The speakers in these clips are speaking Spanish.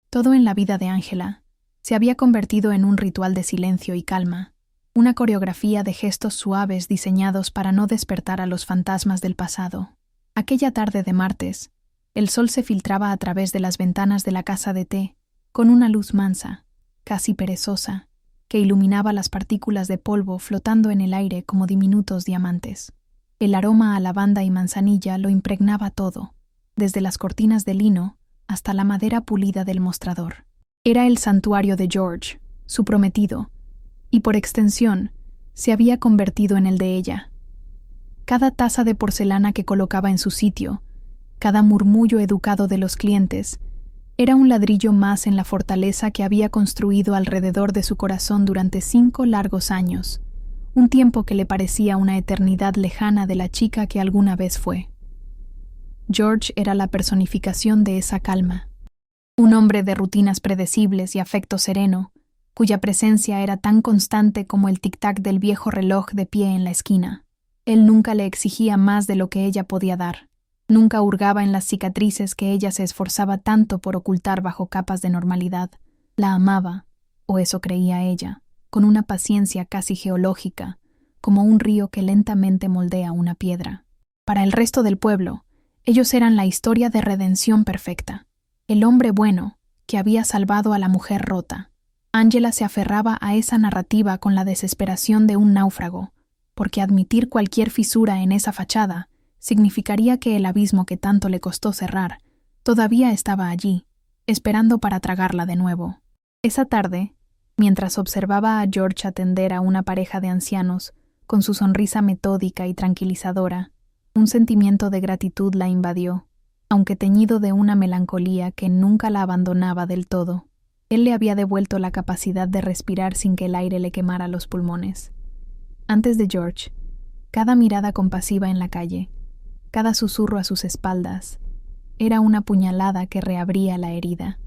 Todo en la vida de Angela se había convertido en un ritual de silencio y calma, una coreografía de gestos suaves diseñados para no despertar a los fantasmas del pasado. Aquella tarde de martes, el sol se filtraba a través de las ventanas de la casa de té, con una luz mansa, casi perezosa, que iluminaba las partículas de polvo flotando en el aire como diminutos diamantes. El aroma a lavanda y manzanilla lo impregnaba todo, desde las cortinas de lino hasta la madera pulida del mostrador. Era el santuario de George, su prometido, y por extensión, se había convertido en el de ella. Cada taza de porcelana que colocaba en su sitio, cada murmullo educado de los clientes, era un ladrillo más en la fortaleza que había construido alrededor de su corazón durante 5 largos años, un tiempo que le parecía una eternidad lejana de la chica que alguna vez fue. George era la personificación de esa calma, un hombre de rutinas predecibles y afecto sereno, cuya presencia era tan constante como el tic-tac del viejo reloj de pie en la esquina. Él nunca le exigía más de lo que ella podía dar. Nunca hurgaba en las cicatrices que ella se esforzaba tanto por ocultar bajo capas de normalidad. La amaba, o eso creía ella, con una paciencia casi geológica, como un río que lentamente moldea una piedra. Para el resto del pueblo, ellos eran la historia de redención perfecta. El hombre bueno, que había salvado a la mujer rota. Angela se aferraba a esa narrativa con la desesperación de un náufrago, porque admitir cualquier fisura en esa fachada significaría que el abismo que tanto le costó cerrar todavía estaba allí, esperando para tragarla de nuevo. Esa tarde, mientras observaba a George atender a una pareja de ancianos, con su sonrisa metódica y tranquilizadora, un sentimiento de gratitud la invadió, aunque teñido de una melancolía que nunca la abandonaba del todo. Él le había devuelto la capacidad de respirar sin que el aire le quemara los pulmones. Antes de George, cada mirada compasiva en la calle, cada susurro a sus espaldas, era una puñalada que reabría la herida.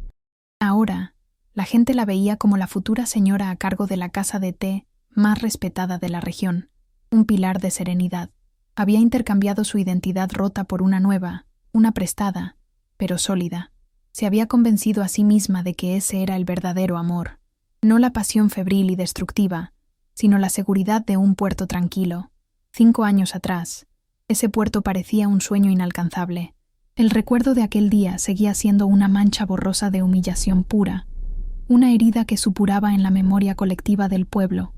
Ahora, la gente la veía como la futura señora a cargo de la casa de té más respetada de la región, un pilar de serenidad. Había intercambiado su identidad rota por una nueva, una prestada, pero sólida. Se había convencido a sí misma de que ese era el verdadero amor, no la pasión febril y destructiva, sino la seguridad de un puerto tranquilo. 5 años atrás, ese puerto parecía un sueño inalcanzable. El recuerdo de aquel día seguía siendo una mancha borrosa de humillación pura, una herida que supuraba en la memoria colectiva del pueblo.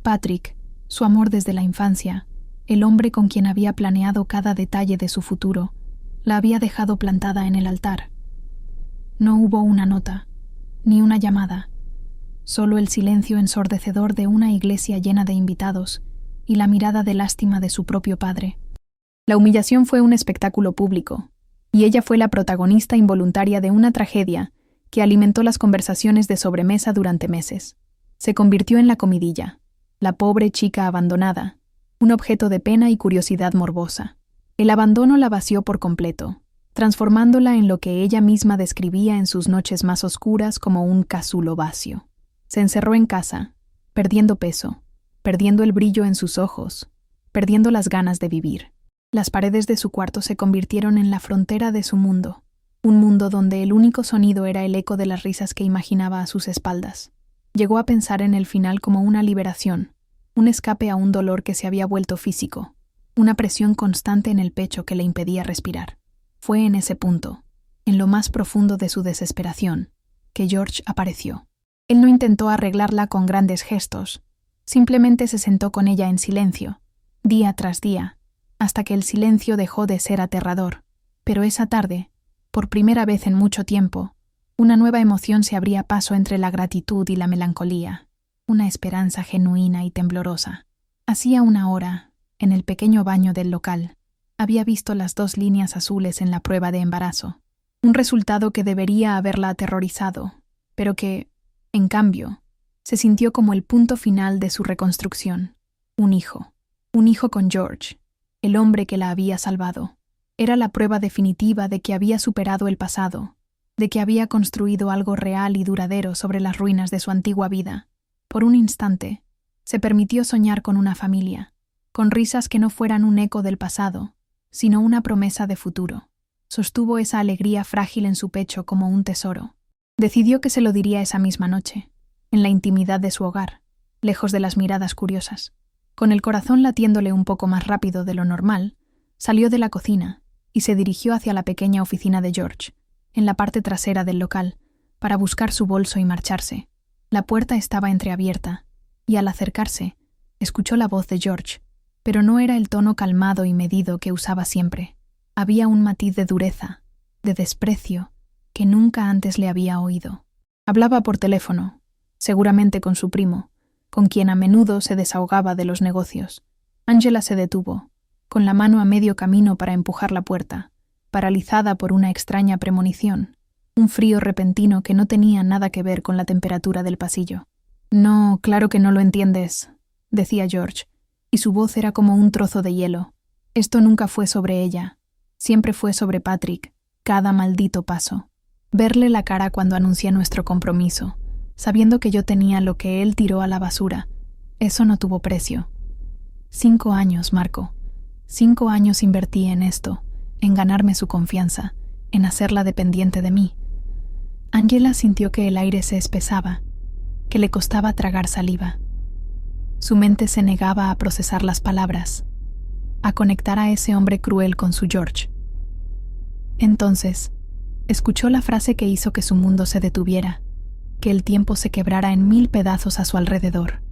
Patrick, su amor desde la infancia, el hombre con quien había planeado cada detalle de su futuro, la había dejado plantada en el altar. No hubo una nota, ni una llamada, solo el silencio ensordecedor de una iglesia llena de invitados y la mirada de lástima de su propio padre. La humillación fue un espectáculo público, y ella fue la protagonista involuntaria de una tragedia que alimentó las conversaciones de sobremesa durante meses. Se convirtió en la comidilla, la pobre chica abandonada, un objeto de pena y curiosidad morbosa. El abandono la vació por completo, transformándola en lo que ella misma describía en sus noches más oscuras como un casulo vacío. Se encerró en casa, perdiendo peso, perdiendo el brillo en sus ojos, perdiendo las ganas de vivir. Las paredes de su cuarto se convirtieron en la frontera de su mundo, un mundo donde el único sonido era el eco de las risas que imaginaba a sus espaldas. Llegó a pensar en el final como una liberación, un escape a un dolor que se había vuelto físico, una presión constante en el pecho que le impedía respirar. Fue en ese punto, en lo más profundo de su desesperación, que George apareció. Él no intentó arreglarla con grandes gestos, simplemente se sentó con ella en silencio, día tras día, hasta que el silencio dejó de ser aterrador. Pero esa tarde, por primera vez en mucho tiempo, una nueva emoción se abría paso entre la gratitud y la melancolía, una esperanza genuina y temblorosa. Hacía una hora, en el pequeño baño del local, había visto las 2 líneas azules en la prueba de embarazo, un resultado que debería haberla aterrorizado, pero que, en cambio, se sintió como el punto final de su reconstrucción. Un hijo con George, el hombre que la había salvado. Era la prueba definitiva de que había superado el pasado, de que había construido algo real y duradero sobre las ruinas de su antigua vida. Por un instante, se permitió soñar con una familia, con risas que no fueran un eco del pasado, sino una promesa de futuro. Sostuvo esa alegría frágil en su pecho como un tesoro. Decidió que se lo diría esa misma noche, en la intimidad de su hogar, lejos de las miradas curiosas. Con el corazón latiéndole un poco más rápido de lo normal, salió de la cocina y se dirigió hacia la pequeña oficina de George, en la parte trasera del local, para buscar su bolso y marcharse. La puerta estaba entreabierta, y al acercarse, escuchó la voz de George, pero no era el tono calmado y medido que usaba siempre. Había un matiz de dureza, de desprecio, que nunca antes le había oído. Hablaba por teléfono, seguramente con su primo, con quien a menudo se desahogaba de los negocios. Angela se detuvo, con la mano a medio camino para empujar la puerta, paralizada por una extraña premonición, un frío repentino que no tenía nada que ver con la temperatura del pasillo. «No, claro que no lo entiendes», decía George, y su voz era como un trozo de hielo. «Esto nunca fue sobre ella, siempre fue sobre Patrick, cada maldito paso. Verle la cara cuando anuncié nuestro compromiso, sabiendo que yo tenía lo que él tiró a la basura, eso no tuvo precio. 5 años, Marco. 5 años invertí en esto, en ganarme su confianza, en hacerla dependiente de mí». Angela sintió que el aire se espesaba, que le costaba tragar saliva. Su mente se negaba a procesar las palabras, a conectar a ese hombre cruel con su George. Entonces, escuchó la frase que hizo que su mundo se detuviera, que el tiempo se quebrara en 1000 pedazos a su alrededor.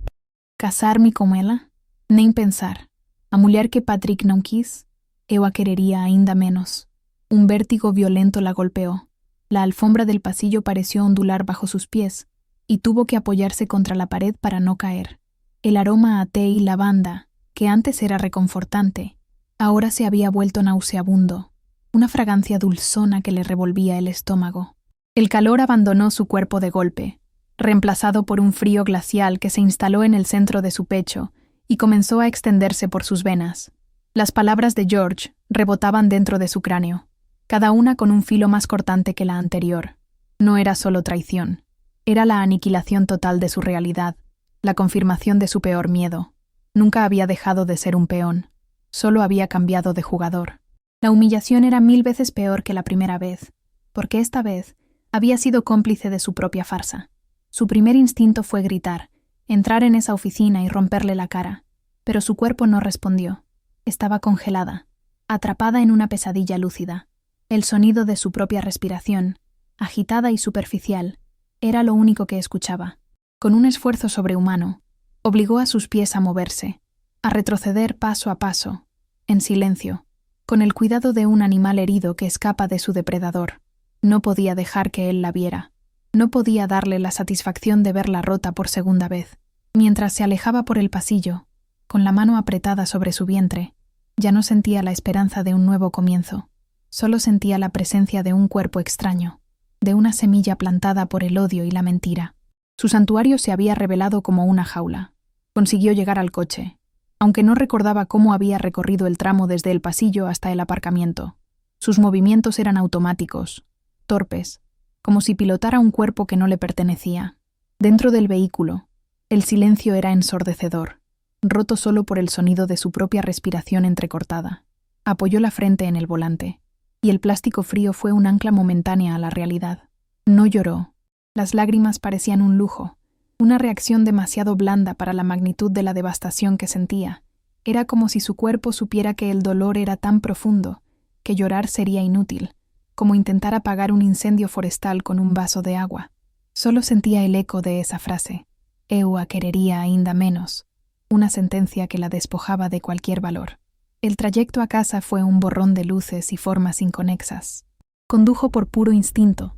«Casar-me com ela? Nem pensar. A mulher que Patrick non quis, eu a querería ainda menos». Un vértigo violento la golpeó. La alfombra del pasillo pareció ondular bajo sus pies, y tuvo que apoyarse contra la pared para no caer. El aroma a té y lavanda, que antes era reconfortante, ahora se había vuelto nauseabundo, una fragancia dulzona que le revolvía el estómago. El calor abandonó su cuerpo de golpe, reemplazado por un frío glacial que se instaló en el centro de su pecho y comenzó a extenderse por sus venas. Las palabras de George rebotaban dentro de su cráneo, cada una con un filo más cortante que la anterior. No era solo traición, era la aniquilación total de su realidad, la confirmación de su peor miedo. Nunca había dejado de ser un peón, solo había cambiado de jugador. La humillación era 1000 veces peor que la primera vez, porque esta vez había sido cómplice de su propia farsa. Su primer instinto fue gritar, entrar en esa oficina y romperle la cara, pero su cuerpo no respondió. Estaba congelada, atrapada en una pesadilla lúcida. El sonido de su propia respiración, agitada y superficial, era lo único que escuchaba. Con un esfuerzo sobrehumano, obligó a sus pies a moverse, a retroceder paso a paso, en silencio, con el cuidado de un animal herido que escapa de su depredador. No podía dejar que él la viera. No podía darle la satisfacción de verla rota por segunda vez. Mientras se alejaba por el pasillo, con la mano apretada sobre su vientre, ya no sentía la esperanza de un nuevo comienzo. Solo sentía la presencia de un cuerpo extraño, de una semilla plantada por el odio y la mentira. Su santuario se había revelado como una jaula. Consiguió llegar al coche, aunque no recordaba cómo había recorrido el tramo desde el pasillo hasta el aparcamiento. Sus movimientos eran automáticos, torpes, como si pilotara un cuerpo que no le pertenecía. Dentro del vehículo, el silencio era ensordecedor, roto solo por el sonido de su propia respiración entrecortada. Apoyó la frente en el volante, y el plástico frío fue un ancla momentánea a la realidad. No lloró. Las lágrimas parecían un lujo, una reacción demasiado blanda para la magnitud de la devastación que sentía. Era como si su cuerpo supiera que el dolor era tan profundo que llorar sería inútil, como intentar apagar un incendio forestal con un vaso de agua. Solo sentía el eco de esa frase. «Eu a querería ainda menos», una sentencia que la despojaba de cualquier valor. El trayecto a casa fue un borrón de luces y formas inconexas. Condujo por puro instinto,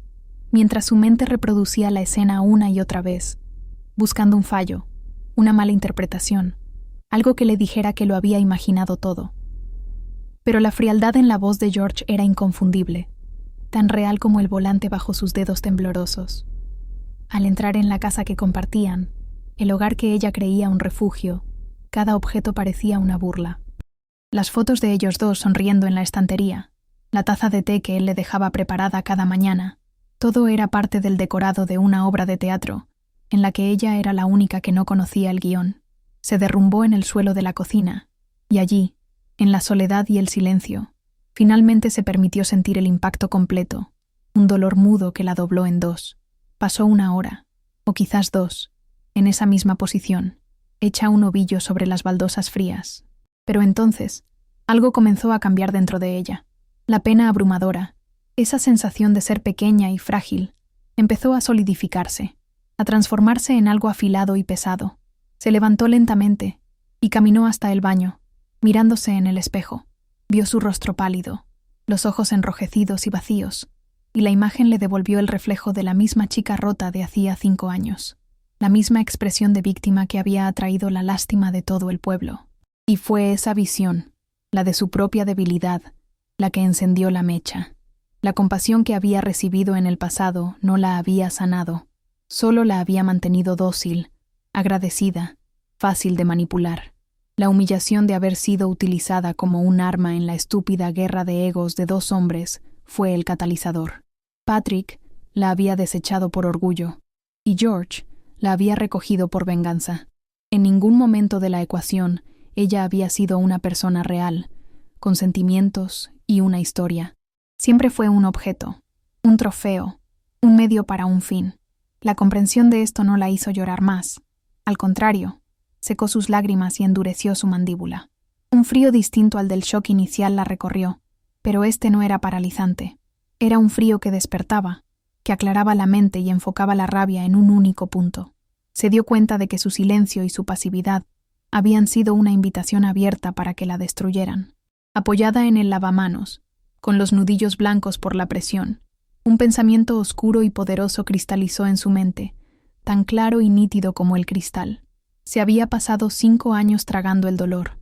mientras su mente reproducía la escena una y otra vez, buscando un fallo, una mala interpretación, algo que le dijera que lo había imaginado todo. Pero la frialdad en la voz de George era inconfundible, tan real como el volante bajo sus dedos temblorosos. Al entrar en la casa que compartían, el hogar que ella creía un refugio, cada objeto parecía una burla. Las fotos de ellos dos sonriendo en la estantería, la taza de té que él le dejaba preparada cada mañana, todo era parte del decorado de una obra de teatro, en la que ella era la única que no conocía el guión. Se derrumbó en el suelo de la cocina, y allí, en la soledad y el silencio, finalmente se permitió sentir el impacto completo, un dolor mudo que la dobló en dos. Pasó 1 hora, o quizás 2, en esa misma posición, hecha un ovillo sobre las baldosas frías. Pero entonces, algo comenzó a cambiar dentro de ella. La pena abrumadora, esa sensación de ser pequeña y frágil, empezó a solidificarse, a transformarse en algo afilado y pesado. Se levantó lentamente y caminó hasta el baño. Mirándose en el espejo, vio su rostro pálido, los ojos enrojecidos y vacíos, y la imagen le devolvió el reflejo de la misma chica rota de hacía 5 años, la misma expresión de víctima que había atraído la lástima de todo el pueblo. Y fue esa visión, la de su propia debilidad, la que encendió la mecha. La compasión que había recibido en el pasado no la había sanado, solo la había mantenido dócil, agradecida, fácil de manipular. La humillación de haber sido utilizada como un arma en la estúpida guerra de egos de 2 hombres fue el catalizador. Patrick la había desechado por orgullo, y George la había recogido por venganza. En ningún momento de la ecuación ella había sido una persona real, con sentimientos y una historia. Siempre fue un objeto, un trofeo, un medio para un fin. La comprensión de esto no la hizo llorar más. Al contrario, secó sus lágrimas y endureció su mandíbula. Un frío distinto al del shock inicial la recorrió, pero este no era paralizante. Era un frío que despertaba, que aclaraba la mente y enfocaba la rabia en un único punto. Se dio cuenta de que su silencio y su pasividad habían sido una invitación abierta para que la destruyeran. Apoyada en el lavamanos, con los nudillos blancos por la presión, un pensamiento oscuro y poderoso cristalizó en su mente, tan claro y nítido como el cristal. Se había pasado 5 años tragando el dolor,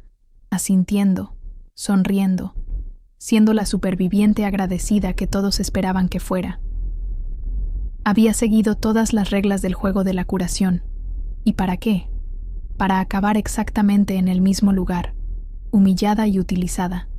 asintiendo, sonriendo, siendo la superviviente agradecida que todos esperaban que fuera. Había seguido todas las reglas del juego de la curación. ¿Y para qué? Para acabar exactamente en el mismo lugar, humillada y utilizada.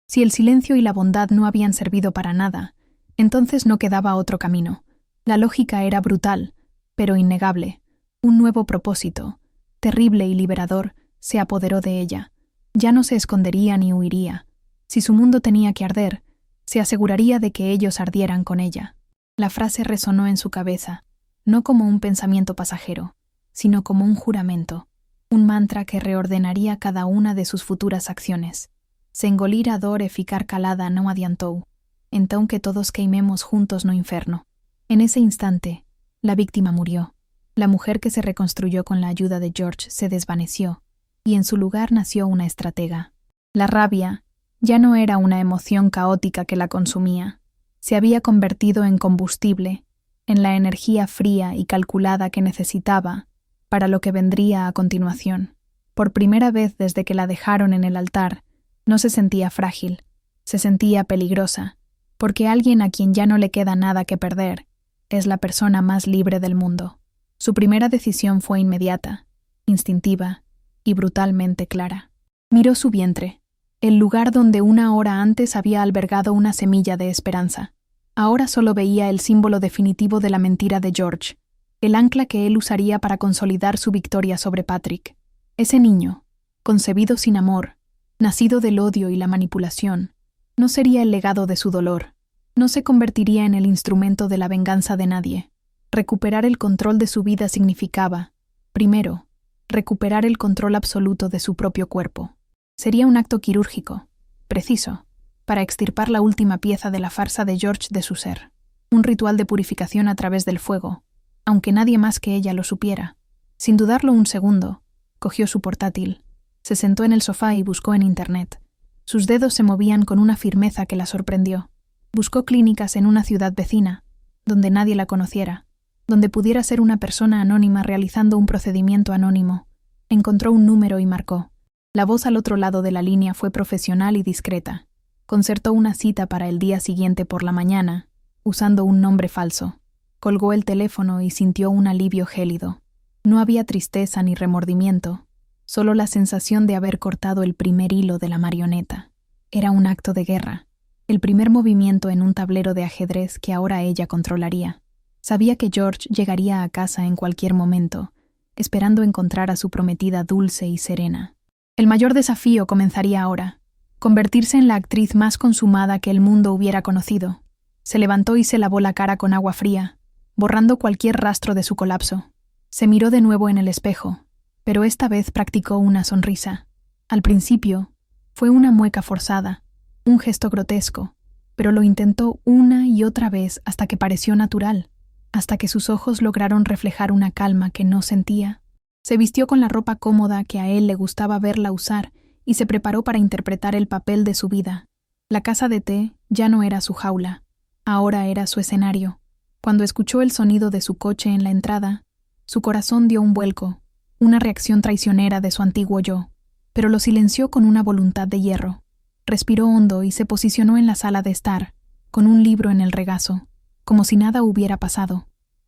Si el silencio y la bondad no habían servido para nada, entonces no quedaba otro camino. La lógica era brutal, pero innegable. Un nuevo propósito, terrible y liberador, se apoderó de ella. Ya no se escondería ni huiría. Si su mundo tenía que arder, se aseguraría de que ellos ardieran con ella. La frase resonó en su cabeza, no como un pensamiento pasajero, sino como un juramento, un mantra que reordenaría cada una de sus futuras acciones. Se engolir a dor e ficar calada no adiantou, entón que todos queimemos juntos no inferno. En ese instante, la víctima murió. La mujer que se reconstruyó con la ayuda de George se desvaneció, y en su lugar nació una estratega. La rabia ya no era una emoción caótica que la consumía. Se había convertido en combustible, en la energía fría y calculada que necesitaba para lo que vendría a continuación. Por primera vez desde que la dejaron en el altar, no se sentía frágil, se sentía peligrosa, porque alguien a quien ya no le queda nada que perder es la persona más libre del mundo. Su primera decisión fue inmediata, instintiva y brutalmente clara. Miró su vientre, el lugar donde 1 hora antes había albergado una semilla de esperanza. Ahora solo veía el símbolo definitivo de la mentira de George, el ancla que él usaría para consolidar su victoria sobre Patrick. Ese niño, concebido sin amor, nacido del odio y la manipulación, no sería el legado de su dolor, no se convertiría en el instrumento de la venganza de nadie. Recuperar el control de su vida significaba, primero, recuperar el control absoluto de su propio cuerpo. Sería un acto quirúrgico, preciso, para extirpar la última pieza de la farsa de George de su ser. Un ritual de purificación a través del fuego, aunque nadie más que ella lo supiera. Sin dudarlo un segundo, cogió su portátil, se sentó en el sofá y buscó en Internet. Sus dedos se movían con una firmeza que la sorprendió. Buscó clínicas en una ciudad vecina, donde nadie la conociera, donde pudiera ser una persona anónima realizando un procedimiento anónimo. Encontró un número y marcó. La voz al otro lado de la línea fue profesional y discreta. Concertó una cita para el día siguiente por la mañana, usando un nombre falso. Colgó el teléfono y sintió un alivio gélido. No había tristeza ni remordimiento, solo la sensación de haber cortado el primer hilo de la marioneta. Era un acto de guerra, el primer movimiento en un tablero de ajedrez que ahora ella controlaría. Sabía que George llegaría a casa en cualquier momento, esperando encontrar a su prometida dulce y serena. El mayor desafío comenzaría ahora, convertirse en la actriz más consumada que el mundo hubiera conocido. Se levantó y se lavó la cara con agua fría, borrando cualquier rastro de su colapso. Se miró de nuevo en el espejo, pero esta vez practicó una sonrisa. Al principio, fue una mueca forzada, un gesto grotesco, pero lo intentó una y otra vez hasta que pareció natural, hasta que sus ojos lograron reflejar una calma que no sentía. Se vistió con la ropa cómoda que a él le gustaba verla usar y se preparó para interpretar el papel de su vida. La casa de té ya no era su jaula, ahora era su escenario. Cuando escuchó el sonido de su coche en la entrada, su corazón dio un vuelco, una reacción traicionera de su antiguo yo, pero lo silenció con una voluntad de hierro. Respiró hondo y se posicionó en la sala de estar, con un libro en el regazo, como si nada hubiera pasado.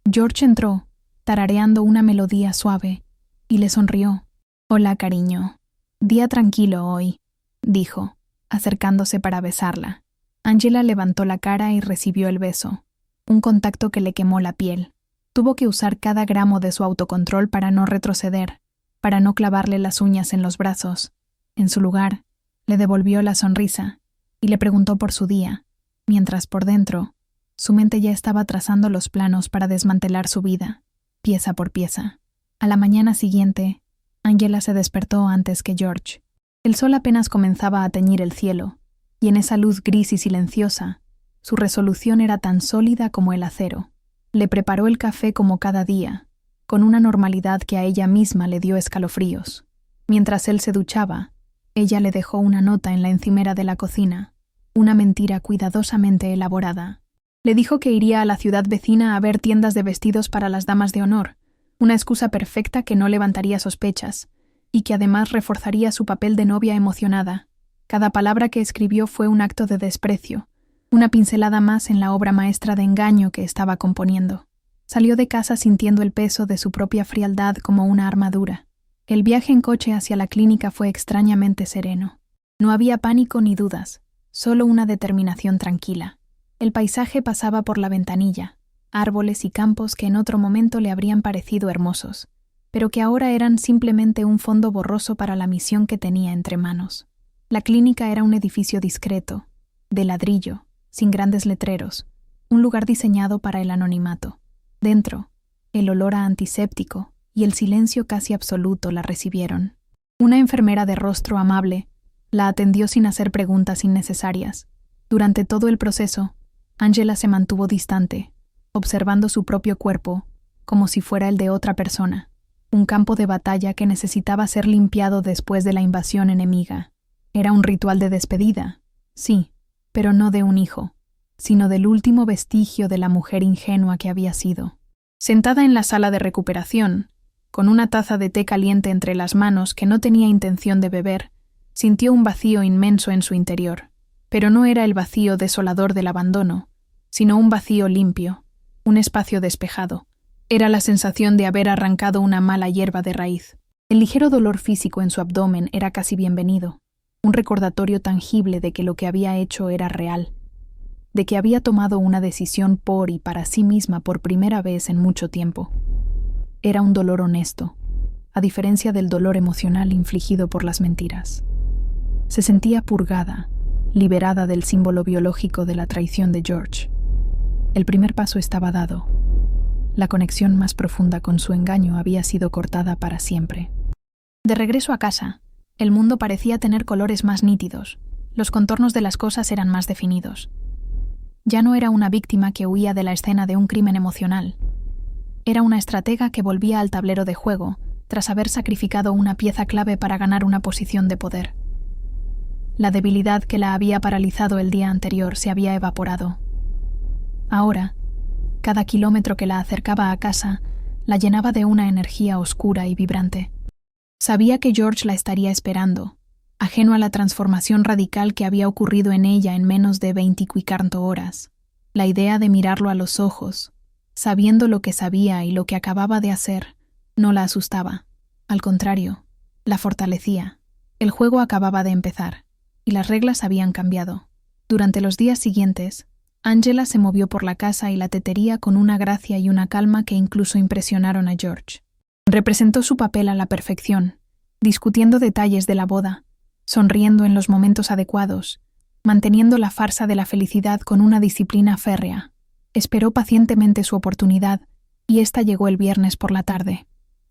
George entró, tarareando una melodía suave, y le sonrió. «Hola, cariño. Día tranquilo hoy», dijo, acercándose para besarla. Angela levantó la cara y recibió el beso, un contacto que le quemó la piel. Tuvo que usar cada gramo de su autocontrol para no retroceder, para no clavarle las uñas en los brazos. En su lugar, le devolvió la sonrisa y le preguntó por su día, mientras por dentro, su mente ya estaba trazando los planos para desmantelar su vida, pieza por pieza. A la mañana siguiente, Angela se despertó antes que George. El sol apenas comenzaba a teñir el cielo, y en esa luz gris y silenciosa, su resolución era tan sólida como el acero. Le preparó el café como cada día, con una normalidad que a ella misma le dio escalofríos. Mientras él se duchaba, ella le dejó una nota en la encimera de la cocina, una mentira cuidadosamente elaborada. Le dijo que iría a la ciudad vecina a ver tiendas de vestidos para las damas de honor, una excusa perfecta que no levantaría sospechas, y que además reforzaría su papel de novia emocionada. Cada palabra que escribió fue un acto de desprecio, una pincelada más en la obra maestra de engaño que estaba componiendo. Salió de casa sintiendo el peso de su propia frialdad como una armadura. El viaje en coche hacia la clínica fue extrañamente sereno. No había pánico ni dudas, solo una determinación tranquila. El paisaje pasaba por la ventanilla, árboles y campos que en otro momento le habrían parecido hermosos, pero que ahora eran simplemente un fondo borroso para la misión que tenía entre manos. La clínica era un edificio discreto, de ladrillo, sin grandes letreros, un lugar diseñado para el anonimato. Dentro, el olor a antiséptico y el silencio casi absoluto la recibieron. Una enfermera de rostro amable la atendió sin hacer preguntas innecesarias. Durante todo el proceso, Angela se mantuvo distante, observando su propio cuerpo como si fuera el de otra persona, un campo de batalla que necesitaba ser limpiado después de la invasión enemiga. Era un ritual de despedida, sí, pero no de un hijo, sino del último vestigio de la mujer ingenua que había sido. Sentada en la sala de recuperación, con una taza de té caliente entre las manos que no tenía intención de beber, sintió un vacío inmenso en su interior. Pero no era el vacío desolador del abandono, sino un vacío limpio, un espacio despejado. Era la sensación de haber arrancado una mala hierba de raíz. El ligero dolor físico en su abdomen era casi bienvenido, un recordatorio tangible de que lo que había hecho era real, de que había tomado una decisión por y para sí misma por primera vez en mucho tiempo. Era un dolor honesto, a diferencia del dolor emocional infligido por las mentiras. Se sentía purgada, liberada del símbolo biológico de la traición de George. El primer paso estaba dado. La conexión más profunda con su engaño había sido cortada para siempre. De regreso a casa, el mundo parecía tener colores más nítidos, los contornos de las cosas eran más definidos. Ya no era una víctima que huía de la escena de un crimen emocional. Era una estratega que volvía al tablero de juego, tras haber sacrificado una pieza clave para ganar una posición de poder. La debilidad que la había paralizado el día anterior se había evaporado. Ahora, cada kilómetro que la acercaba a casa la llenaba de una energía oscura y vibrante. Sabía que George la estaría esperando, ajeno a la transformación radical que había ocurrido en ella en menos de 24 horas. La idea de mirarlo a los ojos, sabiendo lo que sabía y lo que acababa de hacer, no la asustaba. Al contrario, la fortalecía. El juego acababa de empezar, y las reglas habían cambiado. Durante los días siguientes, Angela se movió por la casa y la tetería con una gracia y una calma que incluso impresionaron a George. Representó su papel a la perfección, discutiendo detalles de la boda, sonriendo en los momentos adecuados, manteniendo la farsa de la felicidad con una disciplina férrea. Esperó pacientemente su oportunidad, y esta llegó el viernes por la tarde.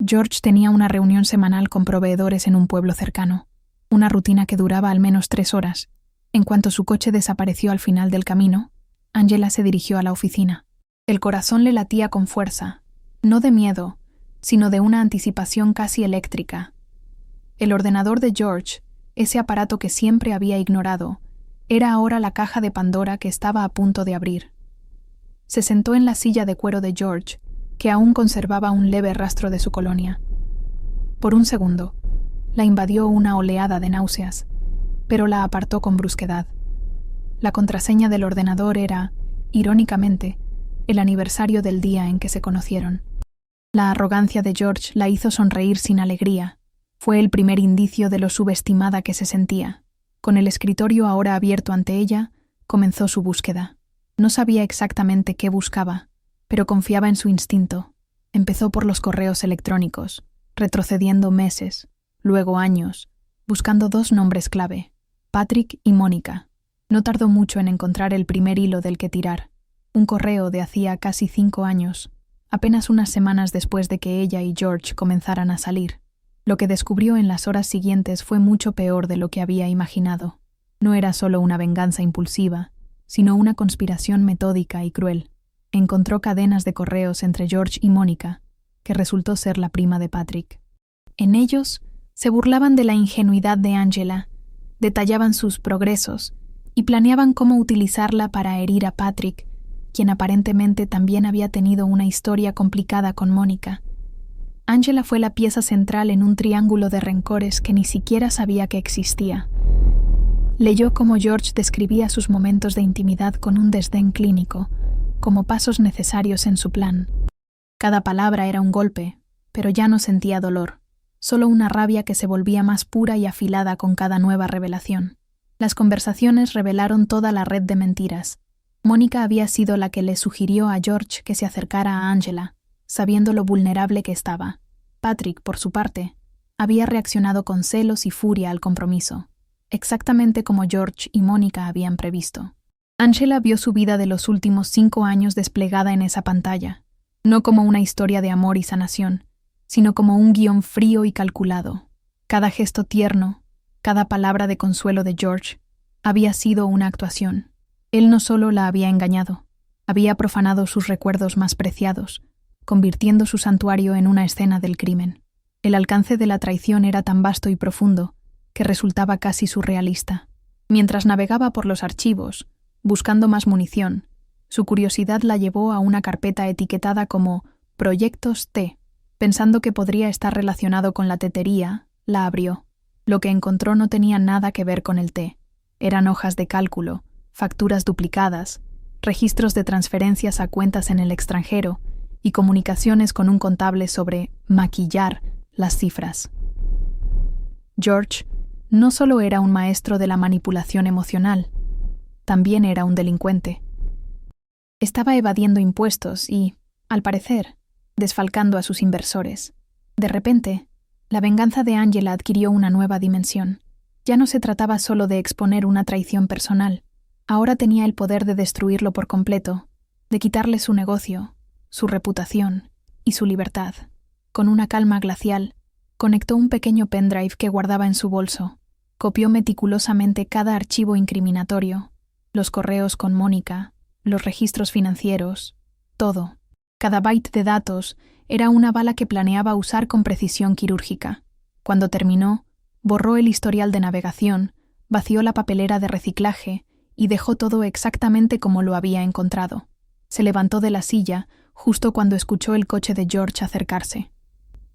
George tenía una reunión semanal con proveedores en un pueblo cercano, una rutina que duraba al menos 3 horas. En cuanto su coche desapareció al final del camino, Angela se dirigió a la oficina. El corazón le latía con fuerza, no de miedo, sino de una anticipación casi eléctrica. El ordenador de George, ese aparato que siempre había ignorado, era ahora la caja de Pandora que estaba a punto de abrir. Se sentó en la silla de cuero de George, que aún conservaba un leve rastro de su colonia. Por un segundo, la invadió una oleada de náuseas, pero la apartó con brusquedad. La contraseña del ordenador era, irónicamente, el aniversario del día en que se conocieron. La arrogancia de George la hizo sonreír sin alegría. Fue el primer indicio de lo subestimada que se sentía. Con el escritorio ahora abierto ante ella, comenzó su búsqueda. No sabía exactamente qué buscaba, pero confiaba en su instinto. Empezó por los correos electrónicos, retrocediendo meses, luego años, buscando 2 nombres clave, Patrick y Mónica. No tardó mucho en encontrar el primer hilo del que tirar, un correo de hacía casi 5 años, apenas unas semanas después de que ella y George comenzaran a salir. Lo que descubrió en las horas siguientes fue mucho peor de lo que había imaginado. No era solo una venganza impulsiva, sino una conspiración metódica y cruel. Encontró cadenas de correos entre George y Mónica, que resultó ser la prima de Patrick. En ellos se burlaban de la ingenuidad de Angela, detallaban sus progresos y planeaban cómo utilizarla para herir a Patrick, quien aparentemente también había tenido una historia complicada con Mónica. Angela fue la pieza central en un triángulo de rencores que ni siquiera sabía que existía. Leyó cómo George describía sus momentos de intimidad con un desdén clínico, como pasos necesarios en su plan. Cada palabra era un golpe, pero ya no sentía dolor, solo una rabia que se volvía más pura y afilada con cada nueva revelación. Las conversaciones revelaron toda la red de mentiras. Mónica había sido la que le sugirió a George que se acercara a Angela, sabiendo lo vulnerable que estaba. Patrick, por su parte, había reaccionado con celos y furia al compromiso, exactamente como George y Mónica habían previsto. Angela vio su vida de los últimos 5 años desplegada en esa pantalla, no como una historia de amor y sanación, sino como un guión frío y calculado. Cada gesto tierno, cada palabra de consuelo de George, había sido una actuación. Él no solo la había engañado, había profanado sus recuerdos más preciados, convirtiendo su santuario en una escena del crimen. El alcance de la traición era tan vasto y profundo que resultaba casi surrealista. Mientras navegaba por los archivos, buscando más munición, su curiosidad la llevó a una carpeta etiquetada como Proyectos T. Pensando que podría estar relacionado con la tetería, la abrió. Lo que encontró no tenía nada que ver con el té. Eran hojas de cálculo, facturas duplicadas, registros de transferencias a cuentas en el extranjero y comunicaciones con un contable sobre maquillar las cifras. George no solo era un maestro de la manipulación emocional, también era un delincuente. Estaba evadiendo impuestos y, al parecer, desfalcando a sus inversores. De repente, la venganza de Angela adquirió una nueva dimensión. Ya no se trataba solo de exponer una traición personal. Ahora tenía el poder de destruirlo por completo, de quitarle su negocio, su reputación y su libertad. Con una calma glacial, conectó un pequeño pendrive que guardaba en su bolso. Copió meticulosamente cada archivo incriminatorio, los correos con Mónica, los registros financieros, todo. Cada byte de datos era una bala que planeaba usar con precisión quirúrgica. Cuando terminó, borró el historial de navegación, vació la papelera de reciclaje y dejó todo exactamente como lo había encontrado. Se levantó de la silla justo cuando escuchó el coche de George acercarse.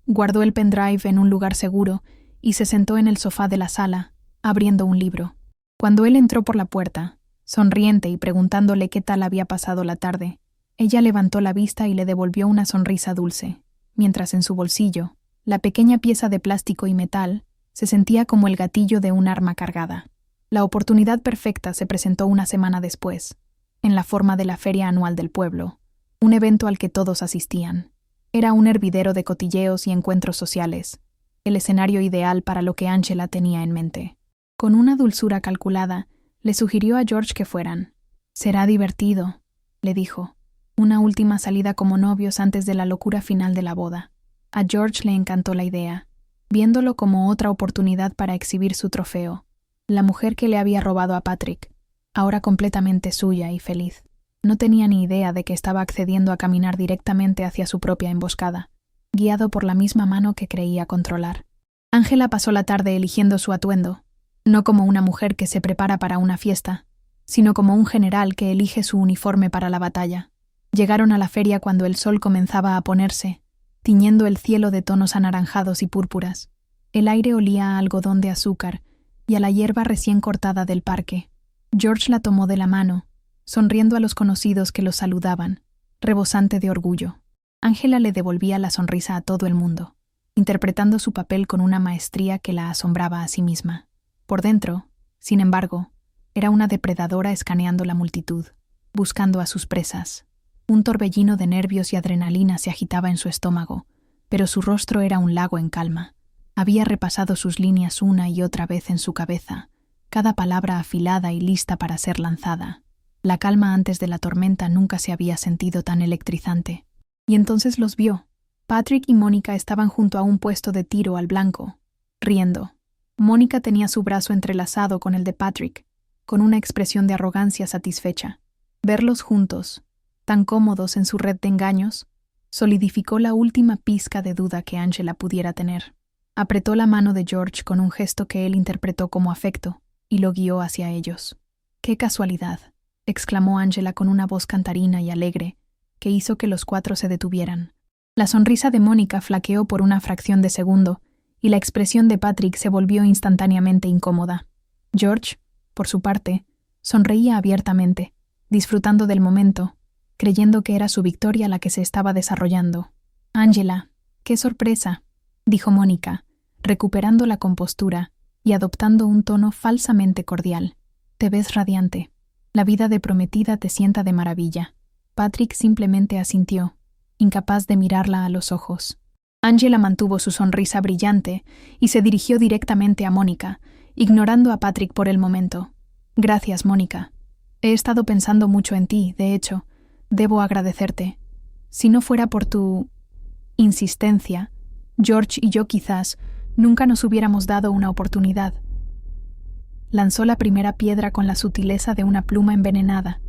Guardó el pendrive en un lugar seguro y se sentó en el sofá de la sala, abriendo un libro. Cuando él entró por la puerta, sonriente y preguntándole qué tal había pasado la tarde, ella levantó la vista y le devolvió una sonrisa dulce, mientras en su bolsillo, la pequeña pieza de plástico y metal se sentía como el gatillo de un arma cargada. La oportunidad perfecta se presentó una semana después, en la forma de la feria anual del pueblo, un evento al que todos asistían. Era un hervidero de cotilleos y encuentros sociales, el escenario ideal para lo que Angela tenía en mente. Con una dulzura calculada, le sugirió a George que fueran. «Será divertido», le dijo. Una última salida como novios antes de la locura final de la boda. A George le encantó la idea, viéndolo como otra oportunidad para exhibir su trofeo, la mujer que le había robado a Patrick, ahora completamente suya y feliz. No tenía ni idea de que estaba accediendo a caminar directamente hacia su propia emboscada, guiado por la misma mano que creía controlar. Angela pasó la tarde eligiendo su atuendo, no como una mujer que se prepara para una fiesta, sino como un general que elige su uniforme para la batalla. Llegaron a la feria cuando el sol comenzaba a ponerse, tiñendo el cielo de tonos anaranjados y púrpuras. El aire olía a algodón de azúcar y a la hierba recién cortada del parque. George la tomó de la mano, sonriendo a los conocidos que los saludaban, rebosante de orgullo. Angela le devolvía la sonrisa a todo el mundo, interpretando su papel con una maestría que la asombraba a sí misma. Por dentro, sin embargo, era una depredadora escaneando la multitud, buscando a sus presas. Un torbellino de nervios y adrenalina se agitaba en su estómago, pero su rostro era un lago en calma. Había repasado sus líneas una y otra vez en su cabeza, cada palabra afilada y lista para ser lanzada. La calma antes de la tormenta nunca se había sentido tan electrizante. Y entonces los vio. Patrick y Mónica estaban junto a un puesto de tiro al blanco, riendo. Mónica tenía su brazo entrelazado con el de Patrick, con una expresión de arrogancia satisfecha. Verlos juntos, tan cómodos en su red de engaños, solidificó la última pizca de duda que Angela pudiera tener. Apretó la mano de George con un gesto que él interpretó como afecto y lo guió hacia ellos. ¡Qué casualidad!, exclamó Angela con una voz cantarina y alegre, que hizo que los cuatro se detuvieran. La sonrisa de Mónica flaqueó por una fracción de segundo y la expresión de Patrick se volvió instantáneamente incómoda. George, por su parte, sonreía abiertamente, disfrutando del momento, creyendo que era su victoria la que se estaba desarrollando. «Angela, qué sorpresa», dijo Mónica, recuperando la compostura y adoptando un tono falsamente cordial. «Te ves radiante. La vida de prometida te sienta de maravilla». Patrick simplemente asintió, incapaz de mirarla a los ojos. Angela mantuvo su sonrisa brillante y se dirigió directamente a Mónica, ignorando a Patrick por el momento. «Gracias, Mónica. He estado pensando mucho en ti, de hecho. Debo agradecerte. Si no fuera por tu insistencia, George y yo quizás nunca nos hubiéramos dado una oportunidad». Lanzó la primera piedra con la sutileza de una pluma envenenada.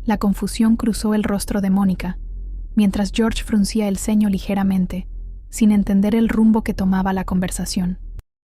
La confusión cruzó el rostro de Mónica, mientras George fruncía el ceño ligeramente, sin entender el rumbo que tomaba la conversación.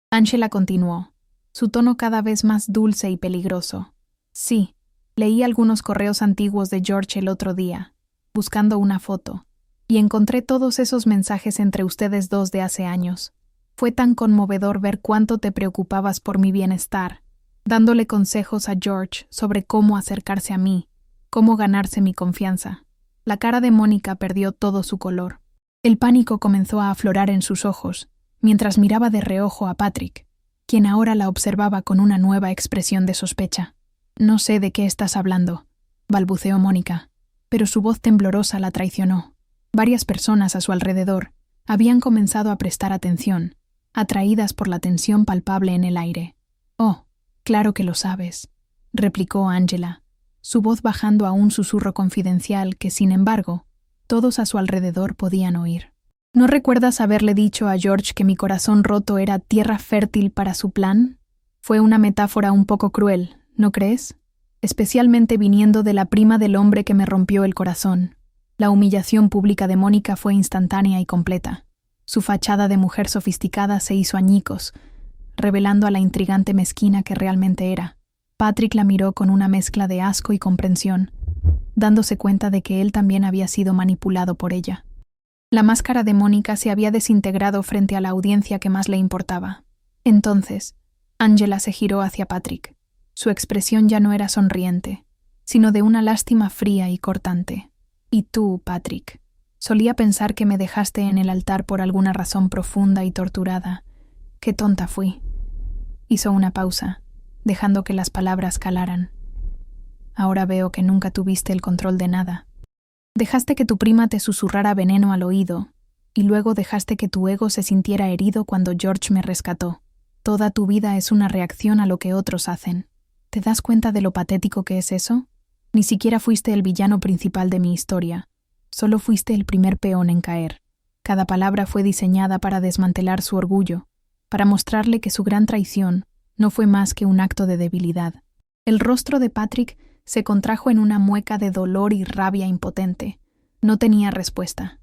Angela continuó, su tono cada vez más dulce y peligroso. «Sí, leí algunos correos antiguos de George el otro día, buscando una foto, y encontré todos esos mensajes entre ustedes dos de hace años. Fue tan conmovedor ver cuánto te preocupabas por mi bienestar, dándole consejos a George sobre cómo acercarse a mí, cómo ganarse mi confianza». La cara de Mónica perdió todo su color. El pánico comenzó a aflorar en sus ojos, mientras miraba de reojo a Patrick, quien ahora la observaba con una nueva expresión de sospecha. «No sé de qué estás hablando», balbuceó Mónica, pero su voz temblorosa la traicionó. Varias personas a su alrededor habían comenzado a prestar atención, atraídas por la tensión palpable en el aire. «Oh, claro que lo sabes», replicó Angela, su voz bajando a un susurro confidencial que, sin embargo, todos a su alrededor podían oír. «¿No recuerdas haberle dicho a George que mi corazón roto era tierra fértil para su plan? Fue una metáfora un poco cruel, ¿no crees? Especialmente viniendo de la prima del hombre que me rompió el corazón». La humillación pública de Mónica fue instantánea y completa. Su fachada de mujer sofisticada se hizo añicos, revelando a la intrigante mezquina que realmente era. Patrick la miró con una mezcla de asco y comprensión, dándose cuenta de que él también había sido manipulado por ella. La máscara de Mónica se había desintegrado frente a la audiencia que más le importaba. Entonces, Angela se giró hacia Patrick. Su expresión ya no era sonriente, sino de una lástima fría y cortante. «Y tú, Patrick, solía pensar que me dejaste en el altar por alguna razón profunda y torturada. Qué tonta fui». Hizo una pausa, dejando que las palabras calaran. «Ahora veo que nunca tuviste el control de nada. Dejaste que tu prima te susurrara veneno al oído, y luego dejaste que tu ego se sintiera herido cuando George me rescató. Toda tu vida es una reacción a lo que otros hacen. ¿Te das cuenta de lo patético que es eso? Ni siquiera fuiste el villano principal de mi historia, solo fuiste el primer peón en caer. Cada palabra fue diseñada para desmantelar su orgullo, para mostrarle que su gran traición no fue más que un acto de debilidad. El rostro de Patrick se contrajo en una mueca de dolor y rabia impotente. No tenía respuesta.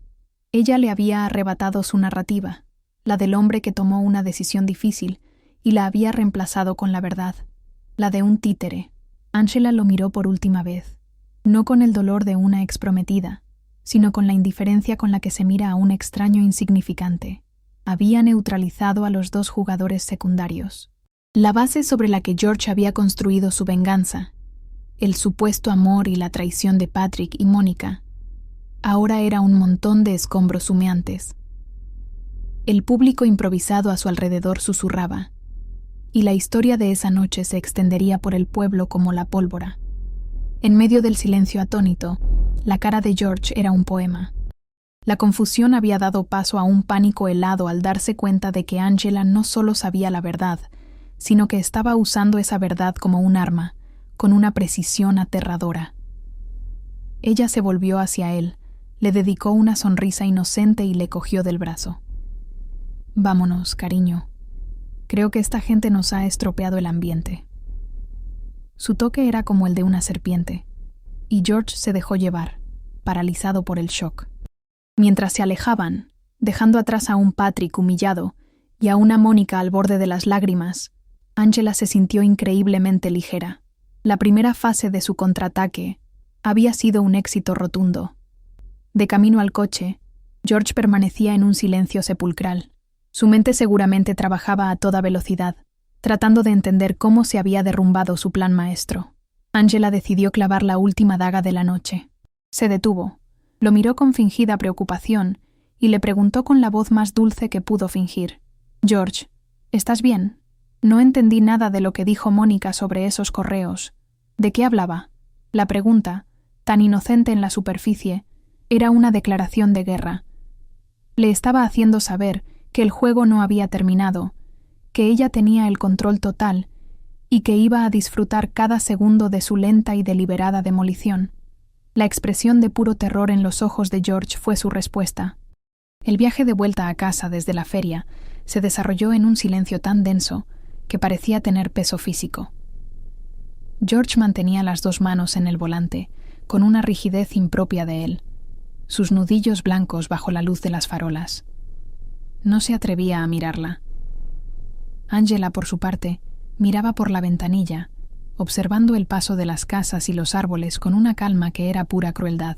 Ella le había arrebatado su narrativa, la del hombre que tomó una decisión difícil, y la había reemplazado con la verdad, la de un títere. Angela lo miró por última vez, no con el dolor de una exprometida, sino con la indiferencia con la que se mira a un extraño insignificante. Había neutralizado a los dos jugadores secundarios. La base sobre la que George había construido su venganza, el supuesto amor y la traición de Patrick y Mónica, ahora era un montón de escombros humeantes. El público improvisado a su alrededor susurraba, y la historia de esa noche se extendería por el pueblo como la pólvora. En medio del silencio atónito, la cara de George era un poema. La confusión había dado paso a un pánico helado al darse cuenta de que Angela no solo sabía la verdad, sino que estaba usando esa verdad como un arma, con una precisión aterradora. Ella se volvió hacia él, le dedicó una sonrisa inocente y le cogió del brazo. «Vámonos, cariño. Creo que esta gente nos ha estropeado el ambiente». Su toque era como el de una serpiente, y George se dejó llevar, paralizado por el shock. Mientras se alejaban, dejando atrás a un Patrick humillado y a una Mónica al borde de las lágrimas, Angela se sintió increíblemente ligera. La primera fase de su contraataque había sido un éxito rotundo. De camino al coche, George permanecía en un silencio sepulcral. Su mente seguramente trabajaba a toda velocidad, tratando de entender cómo se había derrumbado su plan maestro. Angela decidió clavar la última daga de la noche. Se detuvo, lo miró con fingida preocupación y le preguntó con la voz más dulce que pudo fingir. «George, ¿estás bien? No entendí nada de lo que dijo Mónica sobre esos correos. ¿De qué hablaba?» La pregunta, tan inocente en la superficie, era una declaración de guerra. Le estaba haciendo saber que el juego no había terminado, que ella tenía el control total y que iba a disfrutar cada segundo de su lenta y deliberada demolición. La expresión de puro terror en los ojos de George fue su respuesta. El viaje de vuelta a casa desde la feria se desarrolló en un silencio tan denso que parecía tener peso físico. George mantenía las dos manos en el volante, con una rigidez impropia de él, sus nudillos blancos bajo la luz de las farolas. No se atrevía a mirarla. Angela, por su parte, miraba por la ventanilla, observando el paso de las casas y los árboles con una calma que era pura crueldad.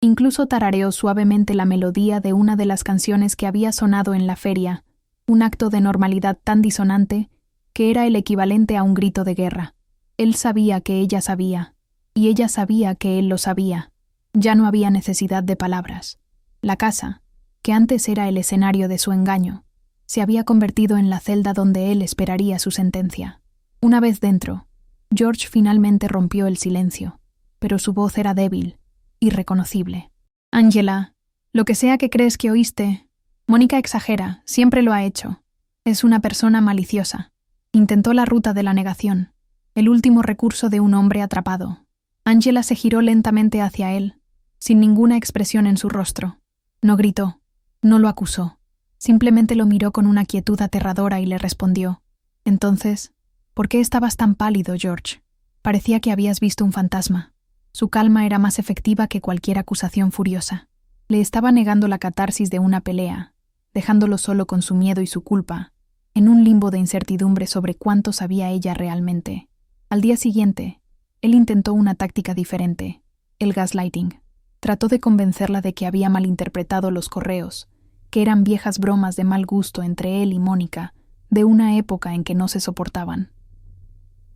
Incluso tarareó suavemente la melodía de una de las canciones que había sonado en la feria, un acto de normalidad tan disonante que era el equivalente a un grito de guerra. Él sabía que ella sabía, y ella sabía que él lo sabía. Ya no había necesidad de palabras. La casa, que antes era el escenario de su engaño, se había convertido en la celda donde él esperaría su sentencia. Una vez dentro, George finalmente rompió el silencio, pero su voz era débil, irreconocible. «Angela, lo que sea que crees que oíste, Mónica exagera, siempre lo ha hecho. Es una persona maliciosa. Intentó la ruta de la negación, el último recurso de un hombre atrapado». Angela se giró lentamente hacia él, sin ninguna expresión en su rostro. No gritó, no lo acusó. Simplemente lo miró con una quietud aterradora y le respondió. «Entonces, ¿por qué estabas tan pálido, George? Parecía que habías visto un fantasma». Su calma era más efectiva que cualquier acusación furiosa. Le estaba negando la catarsis de una pelea, dejándolo solo con su miedo y su culpa, en un limbo de incertidumbre sobre cuánto sabía ella realmente. Al día siguiente, él intentó una táctica diferente, el gaslighting. Trató de convencerla de que había malinterpretado los correos, que eran viejas bromas de mal gusto entre él y Mónica, de una época en que no se soportaban.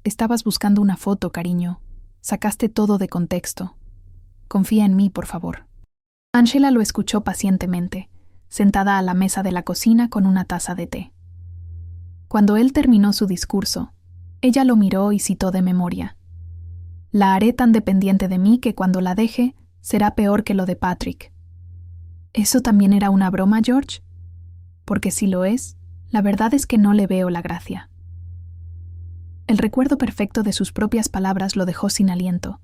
«Estabas buscando una foto, cariño. Sacaste todo de contexto. Confía en mí, por favor». Angela lo escuchó pacientemente, sentada a la mesa de la cocina con una taza de té. Cuando él terminó su discurso, ella lo miró y citó de memoria. «La haré tan dependiente de mí que cuando la deje, será peor que lo de Patrick». ¿Eso también era una broma, George? Porque si lo es, la verdad es que no le veo la gracia. El recuerdo perfecto de sus propias palabras lo dejó sin aliento.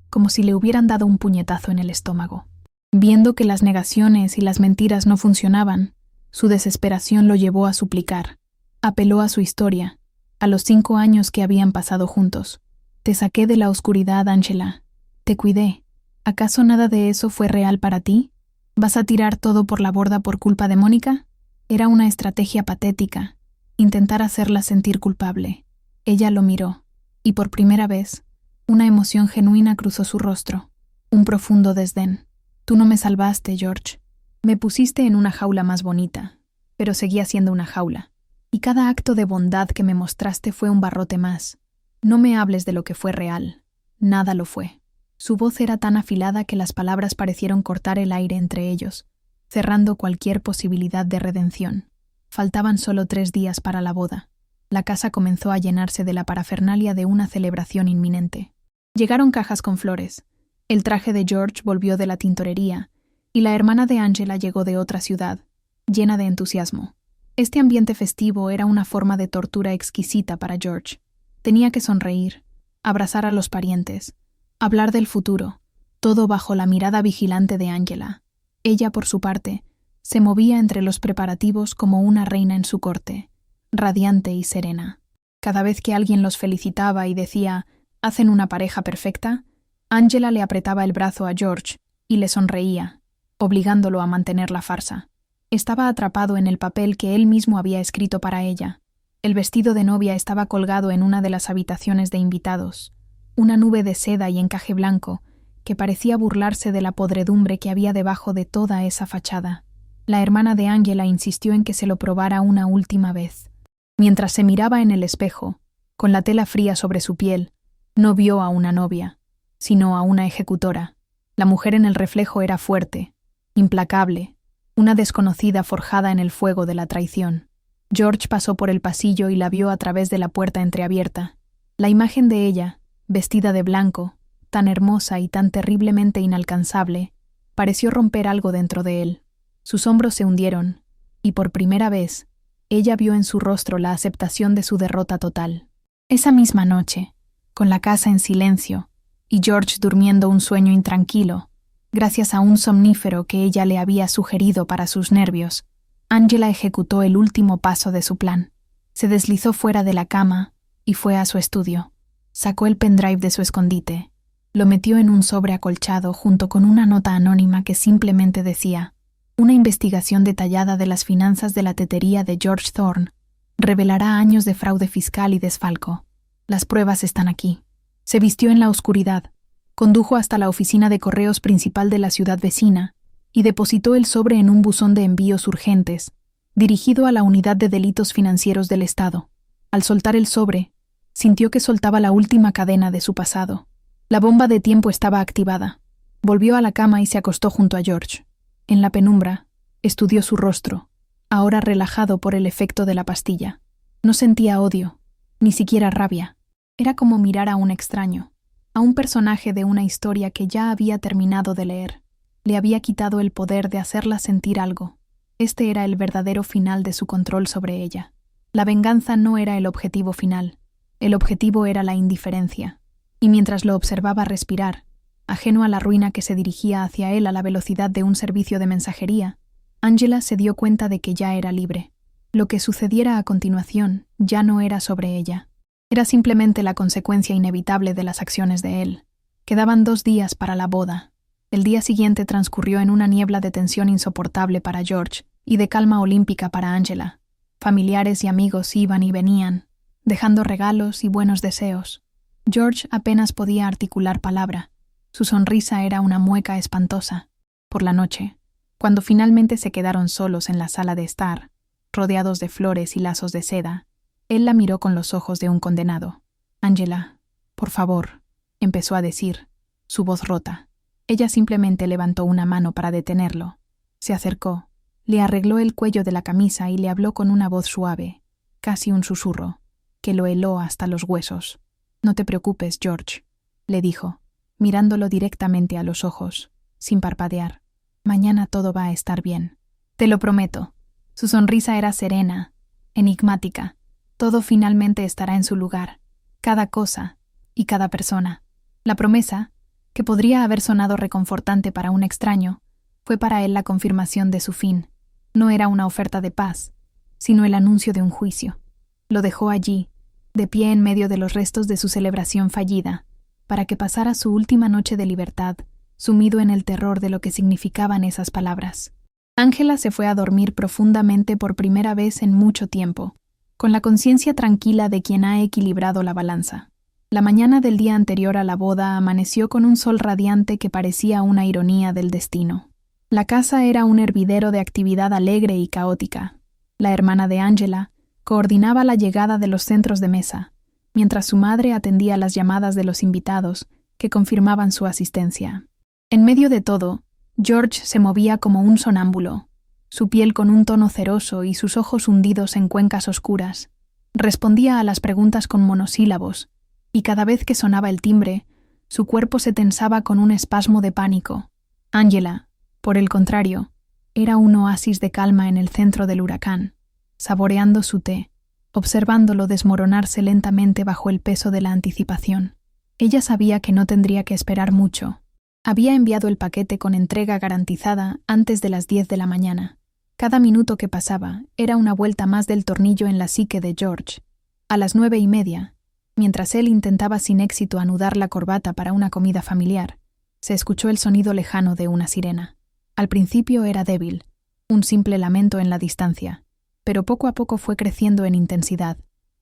como si le hubieran dado un puñetazo en el estómago. Viendo que las negaciones y las mentiras no funcionaban, su desesperación lo llevó a suplicar. Apeló a su historia, a los 5 años que habían pasado juntos. Te saqué de la oscuridad, Angela. Te cuidé. ¿Acaso nada de eso fue real para ti? ¿Vas a tirar todo por la borda por culpa de Mónica? Era una estrategia patética, intentar hacerla sentir culpable. Ella lo miró, y por primera vez, una emoción genuina cruzó su rostro, un profundo desdén. Tú no me salvaste, George. Me pusiste en una jaula más bonita, pero seguía siendo una jaula. Y cada acto de bondad que me mostraste fue un barrote más. No me hables de lo que fue real. Nada lo fue. Su voz era tan afilada que las palabras parecieron cortar el aire entre ellos, cerrando cualquier posibilidad de redención. Faltaban solo 3 días para la boda. La casa comenzó a llenarse de la parafernalia de una celebración inminente. Llegaron cajas con flores. El traje de George volvió de la tintorería, y la hermana de Angela llegó de otra ciudad, llena de entusiasmo. Este ambiente festivo era una forma de tortura exquisita para George. Tenía que sonreír, abrazar a los parientes, hablar del futuro, todo bajo la mirada vigilante de Angela. Ella, por su parte, se movía entre los preparativos como una reina en su corte, radiante y serena. Cada vez que alguien los felicitaba y decía «hacen una pareja perfecta», Angela le apretaba el brazo a George y le sonreía, obligándolo a mantener la farsa. Estaba atrapado en el papel que él mismo había escrito para ella. El vestido de novia estaba colgado en una de las habitaciones de invitados, una nube de seda y encaje blanco que parecía burlarse de la podredumbre que había debajo de toda esa fachada. La hermana de Angela insistió en que se lo probara una última vez. Mientras se miraba en el espejo, con la tela fría sobre su piel, no vio a una novia, sino a una ejecutora. La mujer en el reflejo era fuerte, implacable, una desconocida forjada en el fuego de la traición. George pasó por el pasillo y la vio a través de la puerta entreabierta. La imagen de ella, vestida de blanco, tan hermosa y tan terriblemente inalcanzable, pareció romper algo dentro de él. Sus hombros se hundieron, y por primera vez, ella vio en su rostro la aceptación de su derrota total. Esa misma noche, con la casa en silencio, y George durmiendo un sueño intranquilo, gracias a un somnífero que ella le había sugerido para sus nervios, Angela ejecutó el último paso de su plan. Se deslizó fuera de la cama y fue a su estudio. Sacó el pendrive de su escondite, lo metió en un sobre acolchado junto con una nota anónima que simplemente decía: «Una investigación detallada de las finanzas de la tetería de George Thorne revelará años de fraude fiscal y desfalco. Las pruebas están aquí». Se vistió en la oscuridad, condujo hasta la oficina de correos principal de la ciudad vecina y depositó el sobre en un buzón de envíos urgentes, dirigido a la Unidad de Delitos Financieros del Estado. Al soltar el sobre, sintió que soltaba la última cadena de su pasado. La bomba de tiempo estaba activada. Volvió a la cama y se acostó junto a George. En la penumbra, estudió su rostro, ahora relajado por el efecto de la pastilla. No sentía odio, ni siquiera rabia. Era como mirar a un extraño, a un personaje de una historia que ya había terminado de leer. Le había quitado el poder de hacerla sentir algo. Este era el verdadero final de su control sobre ella. La venganza no era el objetivo final. El objetivo era la indiferencia. Y mientras lo observaba respirar, ajeno a la ruina que se dirigía hacia él a la velocidad de un servicio de mensajería, Angela se dio cuenta de que ya era libre. Lo que sucediera a continuación ya no era sobre ella. Era simplemente la consecuencia inevitable de las acciones de él. Quedaban 2 días para la boda. El día siguiente transcurrió en una niebla de tensión insoportable para George y de calma olímpica para Angela. Familiares y amigos iban y venían, dejando regalos y buenos deseos. George apenas podía articular palabra. Su sonrisa era una mueca espantosa. Por la noche, cuando finalmente se quedaron solos en la sala de estar, rodeados de flores y lazos de seda, él la miró con los ojos de un condenado. «Angela, por favor», empezó a decir, su voz rota. Ella simplemente levantó una mano para detenerlo. Se acercó, le arregló el cuello de la camisa y le habló con una voz suave, casi un susurro, que lo heló hasta los huesos. «No te preocupes, George», le dijo, mirándolo directamente a los ojos, sin parpadear. «Mañana todo va a estar bien. Te lo prometo». Su sonrisa era serena, enigmática. Todo finalmente estará en su lugar, cada cosa y cada persona. La promesa, que podría haber sonado reconfortante para un extraño, fue para él la confirmación de su fin. No era una oferta de paz, sino el anuncio de un juicio. Lo dejó allí, de pie en medio de los restos de su celebración fallida, para que pasara su última noche de libertad, sumido en el terror de lo que significaban esas palabras. Ángela se fue a dormir profundamente por primera vez en mucho tiempo, con la conciencia tranquila de quien ha equilibrado la balanza. La mañana del día anterior a la boda amaneció con un sol radiante que parecía una ironía del destino. La casa era un hervidero de actividad alegre y caótica. La hermana de Angela coordinaba la llegada de los centros de mesa, mientras su madre atendía las llamadas de los invitados que confirmaban su asistencia. En medio de todo, George se movía como un sonámbulo, su piel con un tono ceroso y sus ojos hundidos en cuencas oscuras. Respondía a las preguntas con monosílabos, y cada vez que sonaba el timbre, su cuerpo se tensaba con un espasmo de pánico. Angela, por el contrario, era un oasis de calma en el centro del huracán, saboreando su té, observándolo desmoronarse lentamente bajo el peso de la anticipación. Ella sabía que no tendría que esperar mucho. Había enviado el paquete con entrega garantizada antes de las 10 de la mañana. Cada minuto que pasaba era una vuelta más del tornillo en la psique de George. A las 9:30, mientras él intentaba sin éxito anudar la corbata para una comida familiar, se escuchó el sonido lejano de una sirena. Al principio era débil, un simple lamento en la distancia, pero poco a poco fue creciendo en intensidad,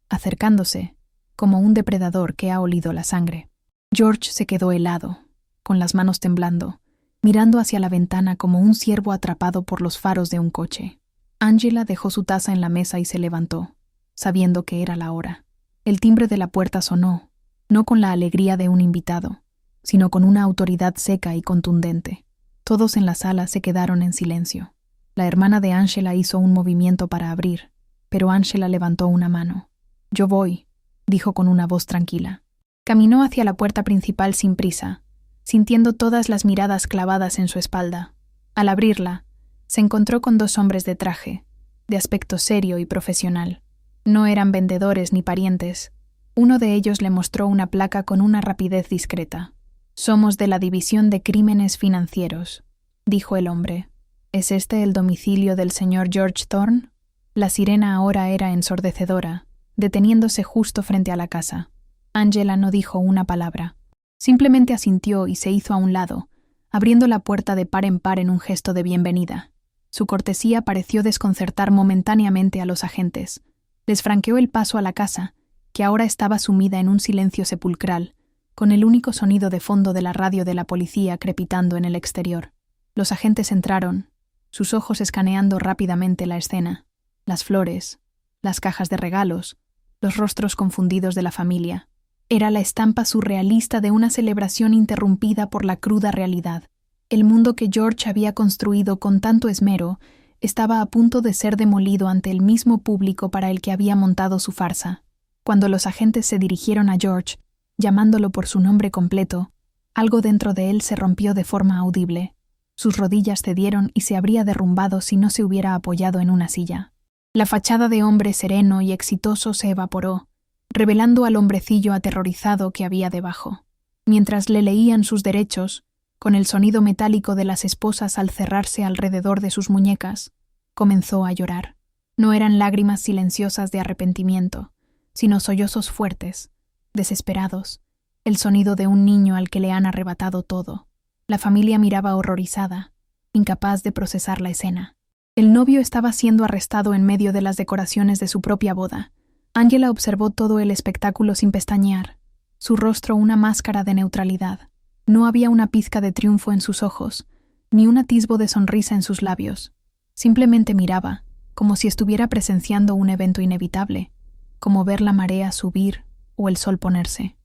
acercándose, como un depredador que ha olido la sangre. George se quedó helado, con las manos temblando, mirando hacia la ventana como un ciervo atrapado por los faros de un coche. Angela dejó su taza en la mesa y se levantó, sabiendo que era la hora. El timbre de la puerta sonó, no con la alegría de un invitado, sino con una autoridad seca y contundente. Todos en la sala se quedaron en silencio. La hermana de Angela hizo un movimiento para abrir, pero Angela levantó una mano. «Yo voy», dijo con una voz tranquila. Caminó hacia la puerta principal sin prisa, sintiendo todas las miradas clavadas en su espalda. Al abrirla, se encontró con 2 hombres de traje, de aspecto serio y profesional. No eran vendedores ni parientes. Uno de ellos le mostró una placa con una rapidez discreta. «Somos de la División de Crímenes Financieros», dijo el hombre. «¿Es este el domicilio del señor George Thorne?» La sirena ahora era ensordecedora, deteniéndose justo frente a la casa. Angela no dijo una palabra. Simplemente asintió y se hizo a un lado, abriendo la puerta de par en par en un gesto de bienvenida. Su cortesía pareció desconcertar momentáneamente a los agentes. Les franqueó el paso a la casa, que ahora estaba sumida en un silencio sepulcral, con el único sonido de fondo de la radio de la policía crepitando en el exterior. Los agentes entraron, sus ojos escaneando rápidamente la escena, las flores, las cajas de regalos, los rostros confundidos de la familia. Era la estampa surrealista de una celebración interrumpida por la cruda realidad. El mundo que George había construido con tanto esmero estaba a punto de ser demolido ante el mismo público para el que había montado su farsa. Cuando los agentes se dirigieron a George, llamándolo por su nombre completo, algo dentro de él se rompió de forma audible. Sus rodillas cedieron y se habría derrumbado si no se hubiera apoyado en una silla. La fachada de hombre sereno y exitoso se evaporó, revelando al hombrecillo aterrorizado que había debajo. Mientras le leían sus derechos, con el sonido metálico de las esposas al cerrarse alrededor de sus muñecas, comenzó a llorar. No eran lágrimas silenciosas de arrepentimiento, sino sollozos fuertes, desesperados, el sonido de un niño al que le han arrebatado todo. La familia miraba horrorizada, incapaz de procesar la escena. El novio estaba siendo arrestado en medio de las decoraciones de su propia boda. Angela observó todo el espectáculo sin pestañear, su rostro una máscara de neutralidad. No había una pizca de triunfo en sus ojos, ni un atisbo de sonrisa en sus labios. Simplemente miraba, como si estuviera presenciando un evento inevitable, como ver la marea subir o el sol ponerse.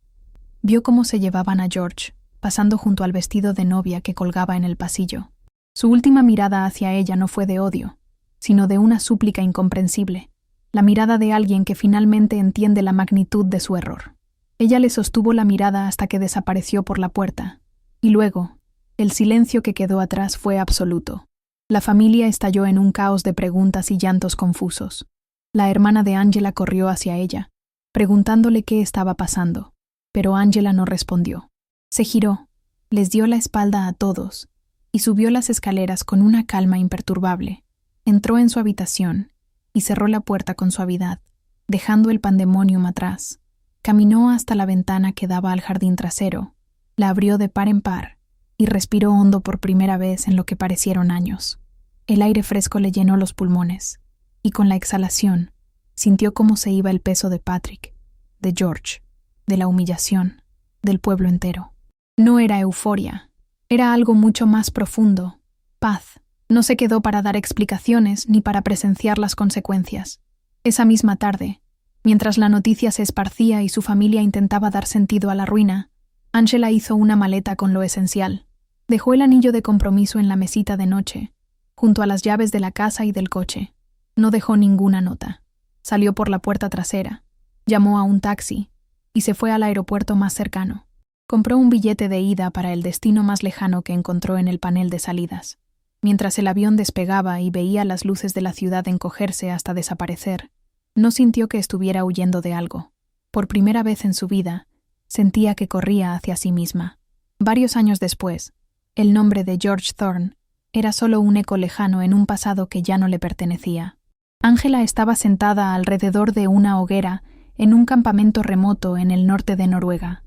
Vio cómo se llevaban a George, pasando junto al vestido de novia que colgaba en el pasillo. Su última mirada hacia ella no fue de odio, sino de una súplica incomprensible, la mirada de alguien que finalmente entiende la magnitud de su error. Ella le sostuvo la mirada hasta que desapareció por la puerta, y luego, el silencio que quedó atrás fue absoluto. La familia estalló en un caos de preguntas y llantos confusos. La hermana de Angela corrió hacia ella, preguntándole qué estaba pasando, pero Angela no respondió. Se giró, Les dio la espalda a todos y subió las escaleras con una calma imperturbable. Entró en su habitación y cerró la puerta con suavidad, dejando el pandemonium atrás. Caminó hasta la ventana que daba al jardín trasero, la abrió de par en par y respiró hondo por primera vez en lo que parecieron años. El aire fresco le llenó los pulmones, y con la exhalación sintió cómo se iba el peso de Patrick, de George, de la humillación, del pueblo entero. No era euforia, era algo mucho más profundo, paz. No se quedó para dar explicaciones ni para presenciar las consecuencias. Esa misma tarde, mientras la noticia se esparcía y su familia intentaba dar sentido a la ruina, Angela hizo una maleta con lo esencial. Dejó el anillo de compromiso en la mesita de noche, junto a las llaves de la casa y del coche. No dejó ninguna nota. Salió por la puerta trasera, llamó a un taxi y se fue al aeropuerto más cercano. Compró un billete de ida para el destino más lejano que encontró en el panel de salidas. Mientras el avión despegaba y veía las luces de la ciudad encogerse hasta desaparecer, no sintió que estuviera huyendo de algo. Por primera vez en su vida, sentía que corría hacia sí misma. Varios años después, el nombre de George Thorne era solo un eco lejano en un pasado que ya no le pertenecía. Angela estaba sentada alrededor de una hoguera en un campamento remoto en el norte de Noruega,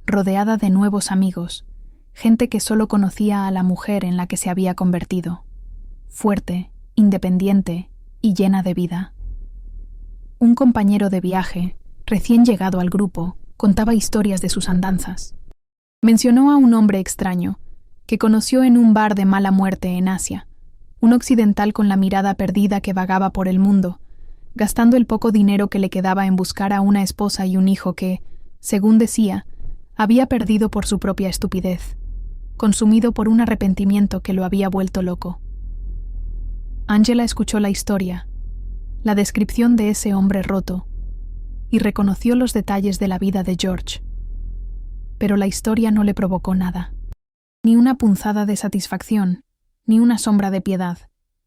rodeada de nuevos amigos, gente que solo conocía a la mujer en la que se había convertido, fuerte, independiente y llena de vida. Un compañero de viaje, recién llegado al grupo, contaba historias de sus andanzas. Mencionó a un hombre extraño que conoció en un bar de mala muerte en Asia, un occidental con la mirada perdida que vagaba por el mundo, gastando el poco dinero que le quedaba en buscar a una esposa y un hijo que, según decía, había perdido por su propia estupidez, consumido por un arrepentimiento que lo había vuelto loco. Angela escuchó la historia, la descripción de ese hombre roto, y reconoció los detalles de la vida de George. Pero la historia no le provocó nada. Ni una punzada de satisfacción, ni una sombra de piedad,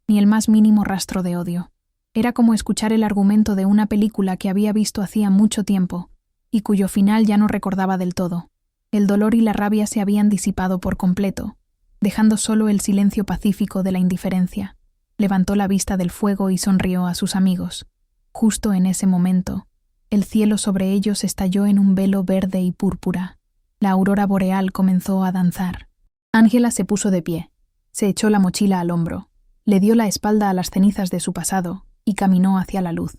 ni el más mínimo rastro de odio. Era como escuchar el argumento de una película que había visto hacía mucho tiempo, y cuyo final ya no recordaba del todo. El dolor y la rabia se habían disipado por completo, dejando solo el silencio pacífico de la indiferencia. Levantó la vista del fuego y sonrió a sus amigos. Justo en ese momento, el cielo sobre ellos estalló en un velo verde y púrpura. La aurora boreal comenzó a danzar. Angela se puso de pie, se echó la mochila al hombro, le dio la espalda a las cenizas de su pasado y caminó hacia la luz.